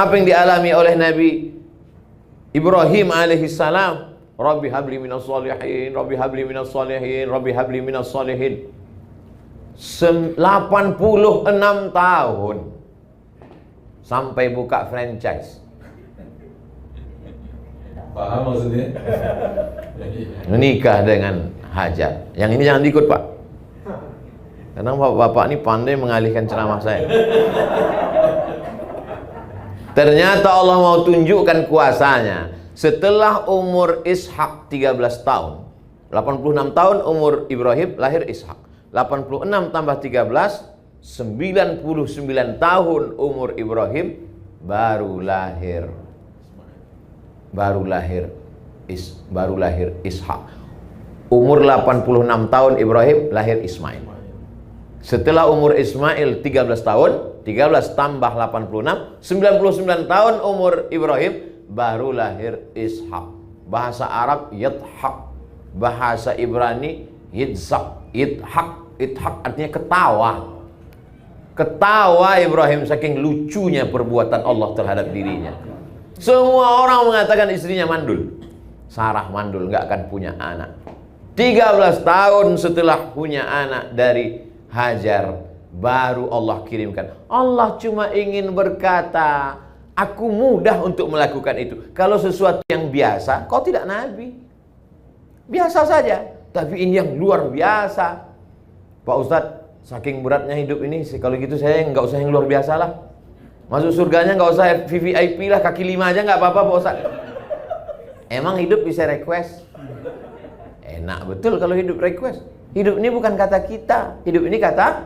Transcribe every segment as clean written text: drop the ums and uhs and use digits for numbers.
Apa yang dialami oleh Nabi Ibrahim alaihissalam? Rabbi habli minas shalihin, Rabbi habli minas shalihin, Rabbi habli minas shalihin. 86 tahun sampai buka franchise. Paham maksudnya? Menikah dengan Hajar. Yang ini jangan diikut, Pak. Karena bapak-bapak ini pandai mengalihkan ceramah saya. Ternyata Allah mau tunjukkan kuasanya. Setelah umur Ishak 13 tahun, 86 tahun umur Ibrahim, lahir Ishak. 86 tambah 13, 99 tahun umur Ibrahim, baru lahir Ishak. Umur 86 tahun Ibrahim, lahir Ismail. Setelah umur Ismail 13 tahun, 13 tambah 86, 99 tahun umur Ibrahim, baru lahir Ishak. Bahasa Arab Yidhak, bahasa Ibrani Yidzak. Idhak artinya ketawa. Ketawa Ibrahim saking lucunya perbuatan Allah terhadap dirinya. Semua orang mengatakan istrinya mandul. Sarah mandul, nggak akan punya anak. 13 tahun setelah punya anak dari Hajar, baru Allah kirimkan. Allah cuma ingin berkata, aku mudah untuk melakukan itu. Kalau sesuatu yang biasa, kau tidak nabi. Biasa saja. Tapi ini yang luar biasa. Pak Ustadz, saking beratnya hidup ini, kalau gitu saya nggak usah yang luar biasa lah. Masuk surganya nggak usah VVIP lah, kaki 5 aja nggak apa-apa Pak Ustadz. Emang hidup bisa request? Enak betul kalau hidup request. Hidup ini bukan kata kita, hidup ini kata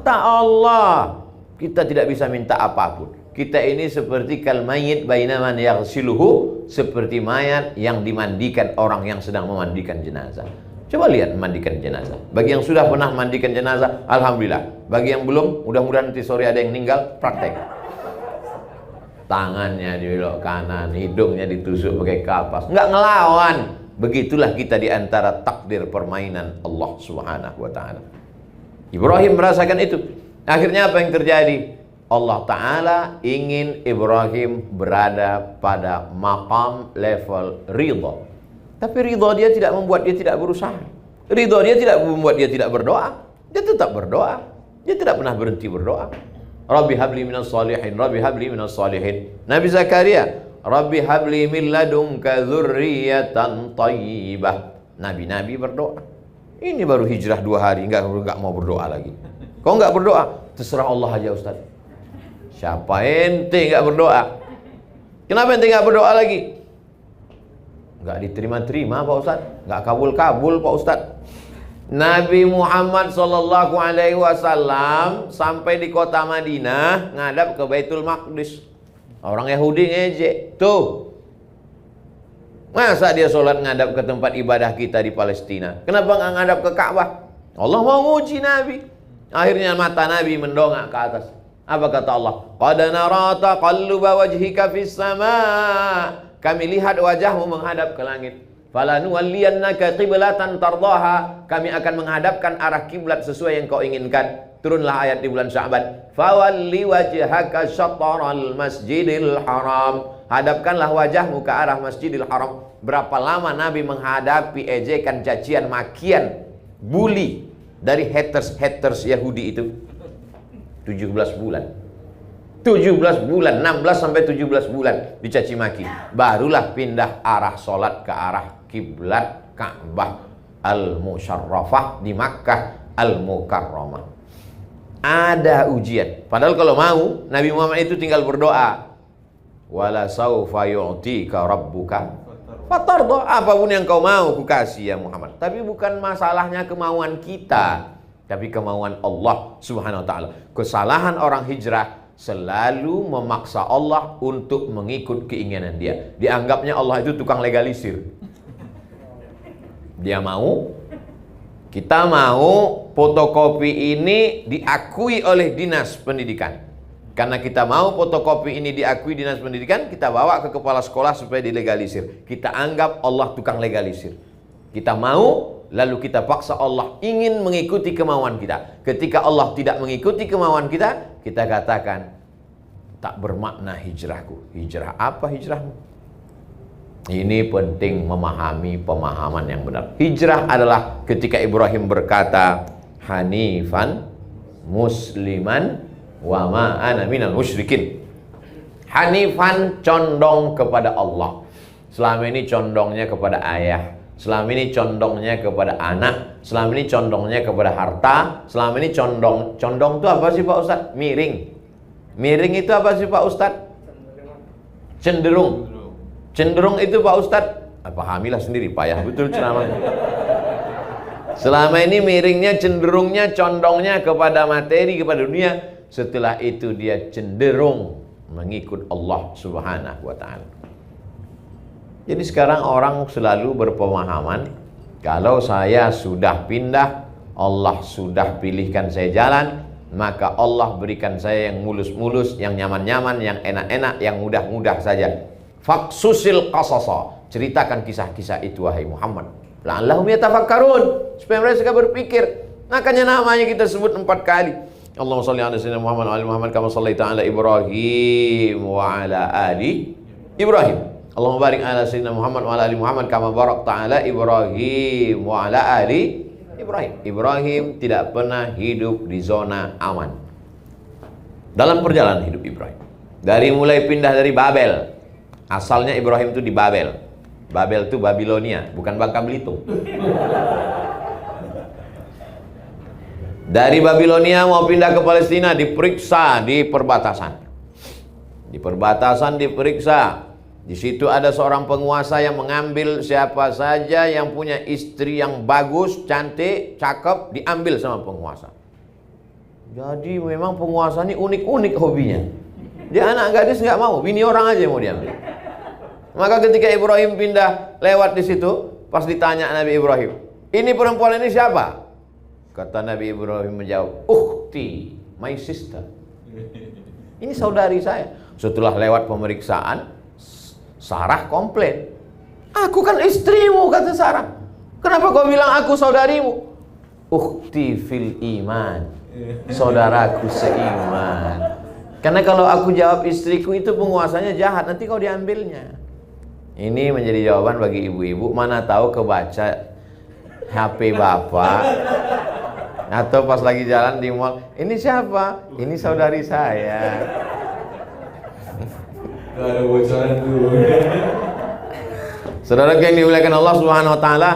Allah. Kita tidak bisa minta apapun. Kita ini seperti kal mayyit baina man yaghsiluhu, seperti mayat yang dimandikan orang yang sedang memandikan jenazah. Coba lihat memandikan jenazah. Bagi yang sudah pernah memandikan jenazah, alhamdulillah. Bagi yang belum, mudah-mudahan nanti sore ada yang meninggal, praktek. Tangannya dibelok kanan, hidungnya ditusuk pakai kapas, nggak ngelawan. Begitulah kita di antara takdir permainan Allah Subhanahu wa ta'ala. Ibrahim merasakan itu. Akhirnya apa yang terjadi? Allah Ta'ala ingin Ibrahim berada pada maqam level ridha. Tapi ridha dia tidak membuat dia tidak berusaha. Ridha dia tidak membuat dia tidak berdoa. Dia tetap berdoa. Dia tidak pernah berhenti berdoa. Rabbi habli minas shalihin, Rabbi habli minas shalihin. Nabi Zakaria, Rabbi habli min ladunka dzurriyyatan thayyibah. Nabi-nabi berdoa. Ini baru hijrah 2 hari, enggak mau berdoa lagi. Kau enggak berdoa? Terserah Allah aja Ustaz. Siapa ente enggak berdoa? Kenapa ente enggak berdoa lagi? Enggak diterima-terima Pak Ustaz, enggak kabul-kabul Pak Ustaz. Nabi Muhammad sallallahu alaihi wasallam sampai di kota Madinah ngadap ke Baitul Maqdis. Orang Yahudi ngejek. Tuh. Masa dia sholat ngadap ke tempat ibadah kita di Palestina? Kenapa nggak ngadap ke Ka'bah? Allah mau nguji Nabi. Akhirnya mata Nabi mendongak ke atas. Apa kata Allah? Qad nara taqalluba wajhika fis sama'. Kami lihat wajahmu menghadap ke langit. Falanuwalliyannaka qiblatan tardaha. Kami akan menghadapkan arah kiblat sesuai yang kau inginkan. Turunlah ayat di bulan Sya'ban. Fawalli wajhaka syatral masjidil haram. Hadapkanlah wajahmu ke arah Masjidil Haram. Berapa lama Nabi menghadapi ejekan, cacian, makian, bully dari haters Yahudi itu? 17 bulan. 17 bulan, 16 sampai 17 bulan dicaci maki. Barulah pindah arah solat ke arah kiblat Ka'bah Al-Musyarrafah di Makkah Al-Mukarramah. Ada ujian. Padahal kalau mau Nabi Muhammad itu tinggal berdoa. Wala saufa yu'tika rabbuka fatarda. Apapun yang kau mau ku kasih ya Muhammad. Tapi bukan masalahnya kemauan kita, tapi kemauan Allah Subhanahu wa ta'ala. Kesalahan orang hijrah selalu memaksa Allah untuk mengikut keinginan dia. Dianggapnya Allah itu tukang legalisir. Dia mau, kita mau fotokopi ini diakui oleh dinas pendidikan. Karena kita mau fotokopi ini diakui dinas pendidikan, kita bawa ke kepala sekolah supaya dilegalisir. Kita anggap Allah tukang legalisir. Kita mau, lalu kita paksa Allah ingin mengikuti kemauan kita. Ketika Allah tidak mengikuti kemauan kita, kita katakan, tak bermakna hijrahku. Hijrah apa hijrahmu? Ini penting memahami pemahaman yang benar. Hijrah adalah ketika Ibrahim berkata, Hanifan musliman wa ma ana minal musyrikin. Hanifan condong kepada Allah. Selama ini condongnya kepada ayah, selama ini condongnya kepada anak, selama ini condongnya kepada harta, selama ini condong itu apa sih Pak Ustadz? Miring. Miring itu apa sih Pak Ustadz? Cenderung. Cenderung itu Pak Ustadz, pahamilah sendiri, payah betul ceramahnya. Selama ini miringnya, cenderungnya, condongnya kepada materi, kepada dunia. Setelah itu dia cenderung mengikut Allah Subhanahu wa ta'ala. Jadi sekarang orang selalu berpemahaman, kalau saya sudah pindah, Allah sudah pilihkan saya jalan, maka Allah berikan saya yang mulus-mulus, yang nyaman-nyaman, yang enak-enak, yang mudah-mudah saja. Faksusil qasasa, ceritakan kisah-kisah itu wahai Muhammad, la'allahum yatafakkarun, supaya mereka berpikir. Makanya namanya kita sebut 4 kali. Allahumma shalli ala sayyidina Muhammad wa ali Muhammad kama shallaita ala Ibrahim wa ala ali Ibrahim. Allahumma barik ala sayyidina Muhammad wa ala ali Muhammad kama barakta ala Ibrahim wa ala ali Ibrahim. Ibrahim tidak pernah hidup di zona aman dalam perjalanan hidup Ibrahim. Dari mulai pindah dari Babel. Asalnya Ibrahim itu di Babel. Babel itu Babilonia, bukan Bangka Belitung. Dari Babilonia mau pindah ke Palestina, diperiksa di perbatasan. Di perbatasan diperiksa. Di situ ada seorang penguasa yang mengambil siapa saja yang punya istri yang bagus, cantik, cakep, diambil sama penguasa. Jadi memang penguasa ini unik-unik hobinya. Dia anak gadis nggak mau, bini orang aja mau diambil. Maka ketika Ibrahim pindah lewat di situ, pas ditanya Nabi Ibrahim, ini perempuan ini siapa? Kata Nabi Ibrahim menjawab, ukhti, my sister. Ini saudari saya. Setelah lewat pemeriksaan, Sarah komplain. Aku kan istrimu, kata Sarah. Kenapa kau bilang aku saudarimu? Ukhti fil iman, saudaraku seiman. Karena kalau aku jawab istriku itu penguasanya jahat, nanti kau diambilnya. Ini menjadi jawaban bagi ibu-ibu. Mana tahu kebaca HP bapak, atau pas lagi jalan di mall, ini siapa? Ini saudari saya. Ada bocoran dulu. Saudara yang dimuliakan Allah Subhanahu wa taala,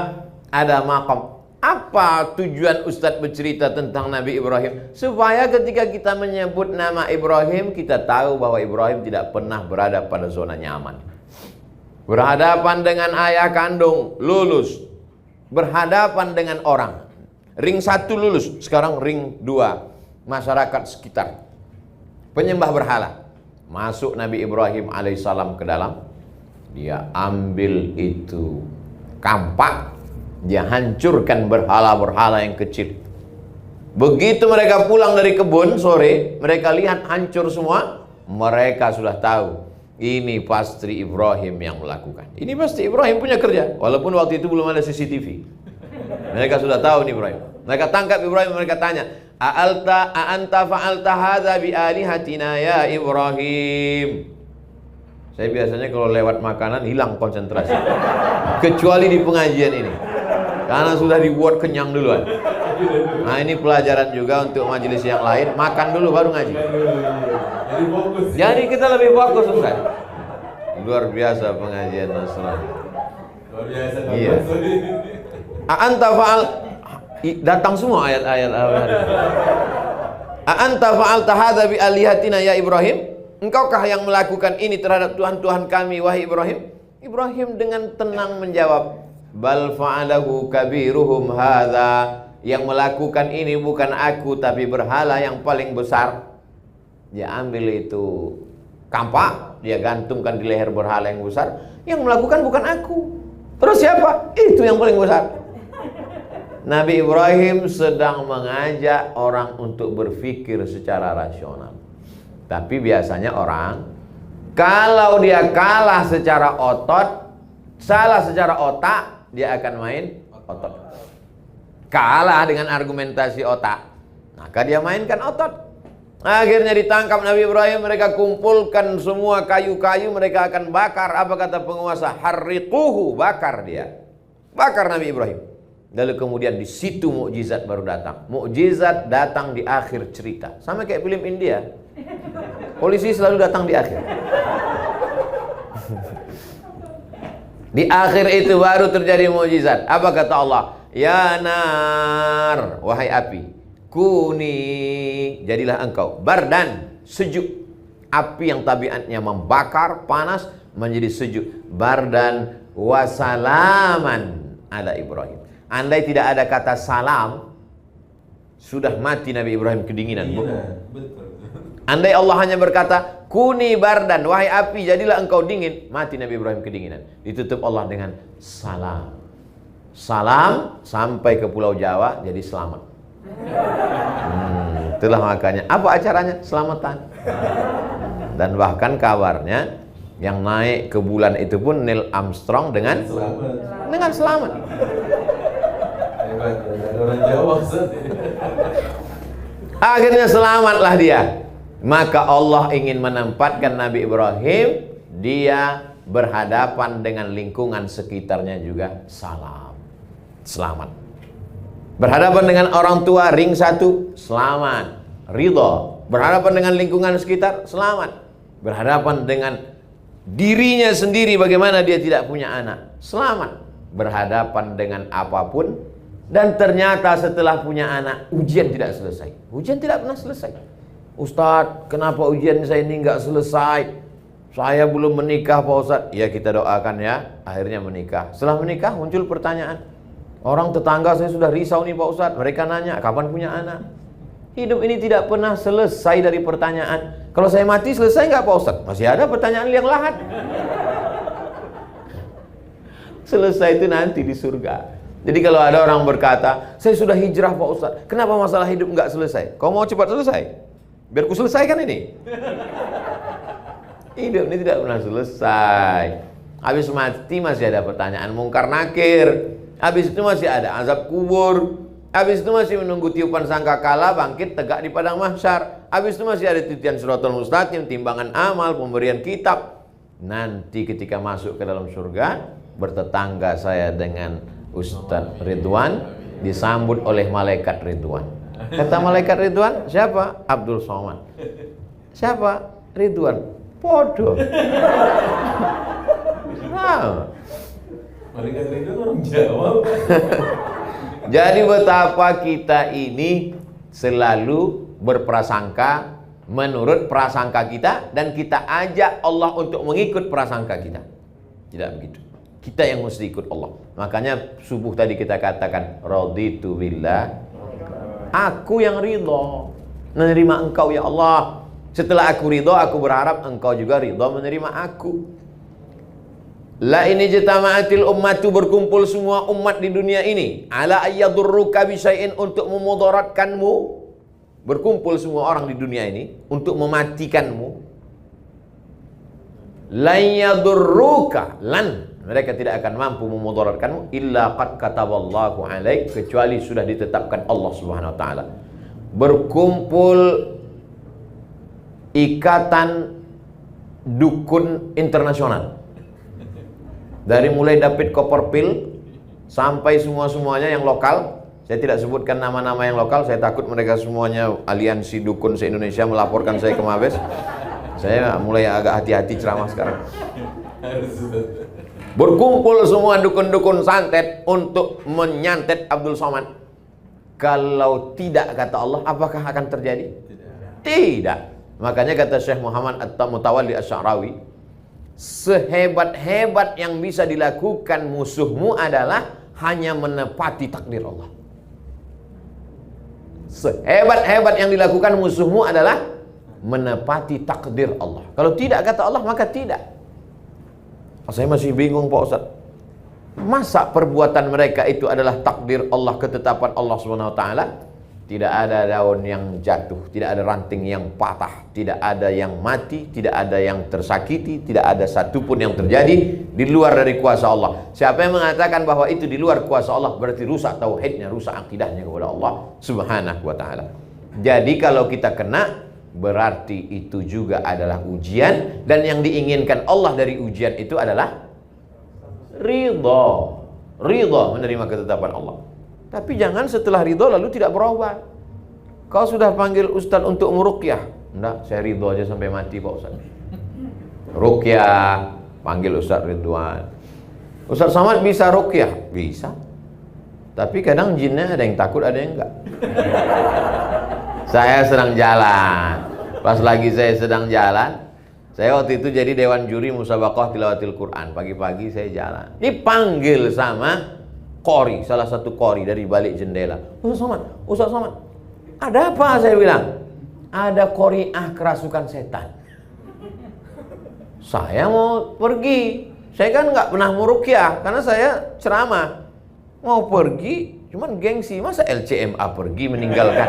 ada maqam. Apa tujuan Ustadz bercerita tentang Nabi Ibrahim? Supaya ketika kita menyebut nama Ibrahim, kita tahu bahwa Ibrahim tidak pernah berada pada zona nyaman. Berhadapan dengan ayah kandung, lulus. Berhadapan dengan orang. Ring 1 lulus, sekarang ring 2. Masyarakat sekitar. Penyembah berhala. Masuk Nabi Ibrahim alaihissalam ke dalam. Dia ambil itu kampak. Dia hancurkan berhala-berhala yang kecil. Begitu mereka pulang dari kebun sore, mereka lihat hancur semua. Mereka sudah tahu, ini pasti Ibrahim yang melakukan. Ini pasti Ibrahim punya kerja. Walaupun waktu itu belum ada CCTV. Mereka sudah tahu nih Ibrahim. Mereka tangkap Ibrahim, mereka tanya, A'anta fa'alta hadza bi alihatina ya Ibrahim. Saya biasanya kalau lewat makanan hilang konsentrasi. Kecuali di pengajian ini. Karena sudah dibuat kenyang duluan. Nah ini pelajaran juga untuk majelis yang lain. Makan dulu baru ngaji. Jadi fokus. Jadi kita lebih fokus Ustaz. Luar biasa pengajian Nasrani. Luar biasa. Iya. A'anta fa'al, datang semua ayat-ayat. A'anta fa'alta hadza bi alihatina ya Ibrahim? Engkaukah yang melakukan ini terhadap Tuhan-Tuhan kami wahai Ibrahim? Ibrahim dengan tenang menjawab, bal fa'alahu kabiruhum hadza. Yang melakukan ini bukan aku, tapi berhala yang paling besar. Dia ambil itu kampak, dia gantungkan di leher berhala yang besar. Yang melakukan bukan aku. Terus siapa? Itu yang paling besar. Nabi Ibrahim sedang mengajak orang untuk berpikir secara rasional. Tapi biasanya orang, kalau dia kalah secara otot, salah secara otak, dia akan main otot. Kalah dengan argumentasi otak, maka dia mainkan otot. Akhirnya ditangkap Nabi Ibrahim, mereka kumpulkan semua kayu-kayu, mereka akan bakar. Apa kata penguasa? Harriquhu, bakar dia. Bakar Nabi Ibrahim. Lalu kemudian di situ mukjizat baru datang. Mukjizat datang di akhir cerita. Sama kayak film India. Polisi selalu datang di akhir. Di akhir itu baru terjadi mukjizat. Apa kata Allah? Ya nar, wahai api, kuni, jadilah engkau bardan, sejuk. Api yang tabiatnya membakar, panas, menjadi sejuk. Bardan wasalaman ala Ibrahim. Andai tidak ada kata salam, sudah mati Nabi Ibrahim kedinginan. Betul. Andai Allah hanya berkata kuni bardan, wahai api jadilah engkau dingin, mati Nabi Ibrahim kedinginan. Ditutup Allah dengan salam. Salam sampai ke Pulau Jawa jadi selamat. Itulah makanya. Apa acaranya? Selamatan. Dan bahkan kabarnya yang naik ke bulan itu pun Neil Armstrong dengan selamat. Hebat, ada orang Jawa Ustaz. Akhirnya selamatlah dia. Maka Allah ingin menempatkan Nabi Ibrahim, dia berhadapan dengan lingkungan sekitarnya juga selamat. Berhadapan dengan orang tua ring 1, selamat, ridho. Berhadapan dengan lingkungan sekitar, selamat. Berhadapan dengan dirinya sendiri, bagaimana dia tidak punya anak, selamat. Berhadapan dengan apapun, dan ternyata setelah punya anak, ujian tidak selesai. Ujian tidak pernah selesai. Ustadz, kenapa ujian saya ini nggak selesai? Saya belum menikah Pak Ustadz. Ya kita doakan ya, akhirnya menikah. Setelah menikah muncul pertanyaan. Orang tetangga saya sudah risau nih Pak Ustadz. Mereka nanya, kapan punya anak? Hidup ini tidak pernah selesai dari pertanyaan. Kalau saya mati selesai nggak Pak Ustadz? Masih ada pertanyaan yang lahat. Selesai itu nanti di surga. Jadi kalau ada orang berkata, saya sudah hijrah Pak Ustadz, kenapa masalah hidup nggak selesai? Kau mau cepat selesai? Biar ku selesaikan ini. Hidup ini tidak pernah selesai. Habis mati masih ada pertanyaan mungkar nakir. Habis itu masih ada azab kubur. Habis itu masih menunggu tiupan sangkakala bangkit tegak di padang mahsyar. Habis itu masih ada titian siratal mustaqim, timbangan amal, pemberian kitab. Nanti ketika masuk ke dalam surga, bertetangga saya dengan Ustadz Ridwan, disambut oleh malaikat Ridwan. Kata malaikat Ridwan, siapa? Abdul Somad. Siapa? Ridwan. Podo. Nah. Malaikat Ridwan orang Jawa. Jadi betapa kita ini selalu berprasangka menurut prasangka kita, dan kita ajak Allah untuk mengikut prasangka kita. Tidak begitu. Kita yang mesti ikut Allah. Makanya subuh tadi kita katakan raditu billah, aku yang ridho menerima engkau ya Allah. Setelah aku ridho, aku berharap engkau juga ridho menerima aku. La ini jatama'atil ummatu, berkumpul semua umat di dunia ini, ala ayyadurruka bisyai'in, untuk memudaratkanmu. Berkumpul semua orang di dunia ini untuk mematikanmu. Lan yadurruka, mereka tidak akan mampu memudaratkanmu illa qad kataballahu alaik, kecuali sudah ditetapkan Allah Subhanahu wa taala. Berkumpul ikatan dukun internasional. Dari mulai David Copperfield sampai semua-semuanya yang lokal. Saya tidak sebutkan nama-nama yang lokal, saya takut mereka semuanya aliansi dukun se-Indonesia melaporkan saya ke Mabes. Saya mulai agak hati-hati ceramah sekarang. Berkumpul semua dukun-dukun santet untuk menyantet Abdul Somad. Kalau tidak kata Allah, apakah akan terjadi? Tidak. Makanya kata Syekh Muhammad At-Mutawalli Asy-Sya'rawi, sehebat-hebat yang bisa dilakukan musuhmu adalah hanya menepati takdir Allah. Sehebat-hebat yang dilakukan musuhmu adalah menepati takdir Allah. Kalau tidak kata Allah, maka tidak. Saya masih bingung Pak Ustaz. Masa perbuatan mereka itu adalah takdir Allah, ketetapan Allah Subhanahu wa taala? Tidak ada daun yang jatuh, tidak ada ranting yang patah, tidak ada yang mati, tidak ada yang tersakiti, tidak ada satupun yang terjadi di luar dari kuasa Allah. Siapa yang mengatakan bahwa itu di luar kuasa Allah, berarti rusak tauhidnya, rusak akidahnya kepada Allah Subhanahu wa taala. Jadi kalau kita kena, berarti itu juga adalah ujian, dan yang diinginkan Allah dari ujian itu adalah ridho. Ridho menerima ketetapan Allah. Tapi jangan setelah ridho lalu tidak berobat. Kau sudah panggil ustaz untuk meruqyah, enggak, saya ridho aja sampai mati Pak Ustaz. Ruqyah, panggil Ustaz Ridwan. Ustaz Somad bisa ruqyah? Bisa. Tapi kadang jinnya ada yang takut, ada yang enggak. Saya sedang jalan. Pas lagi saya sedang jalan, saya waktu itu jadi dewan juri musabaqah tilawatil Quran. Pagi-pagi saya jalan. Dipanggil sama qori, salah satu qori dari balik jendela. Ustaz Somad, ada apa? Saya bilang, ada qori'ah kerasukan setan. Saya mau pergi. Saya kan nggak pernah muruqyah karena saya ceramah. Mau pergi, cuman gengsi. Masa LCMA pergi meninggalkan?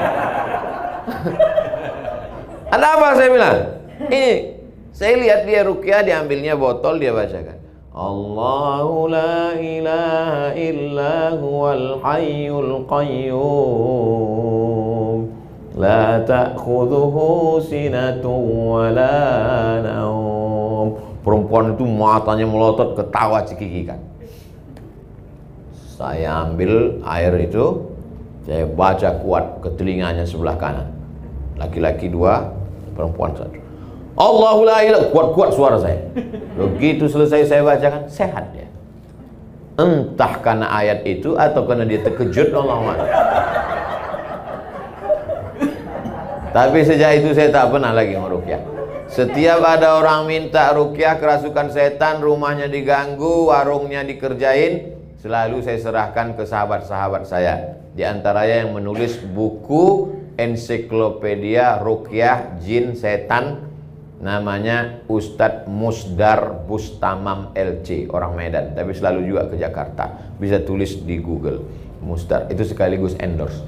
Ada apa? Saya bilang. Ini, saya lihat dia ruqyah, diambilnya botol, dia bacakan. Allahu la ilaha illa huwal hayyul qayyum. La ta'khudhuhu sinatun wa la naum. Perempuan itu matanya melotot, ketawa cekikikan. Saya ambil air itu, saya baca kuat ke telinganya sebelah kanan. Laki-laki 2, perempuan 1. Allahu la ilaha, kuat-kuat suara saya. Begitu selesai saya bacakan, sehat dia. Entah karena ayat itu atau karena dia terkejut, Allah. Tapi sejak itu saya tak pernah lagi meruqyah. Setiap ada orang minta ruqyah kerasukan setan, rumahnya diganggu, warungnya dikerjain, selalu saya serahkan ke sahabat-sahabat saya. Di antaranya yang menulis buku ensiklopedia ruqyah jin setan, namanya Ustadz Musdar Bustamam LC, orang Medan, tapi selalu juga ke Jakarta. Bisa tulis di Google Musdar, itu sekaligus endorse.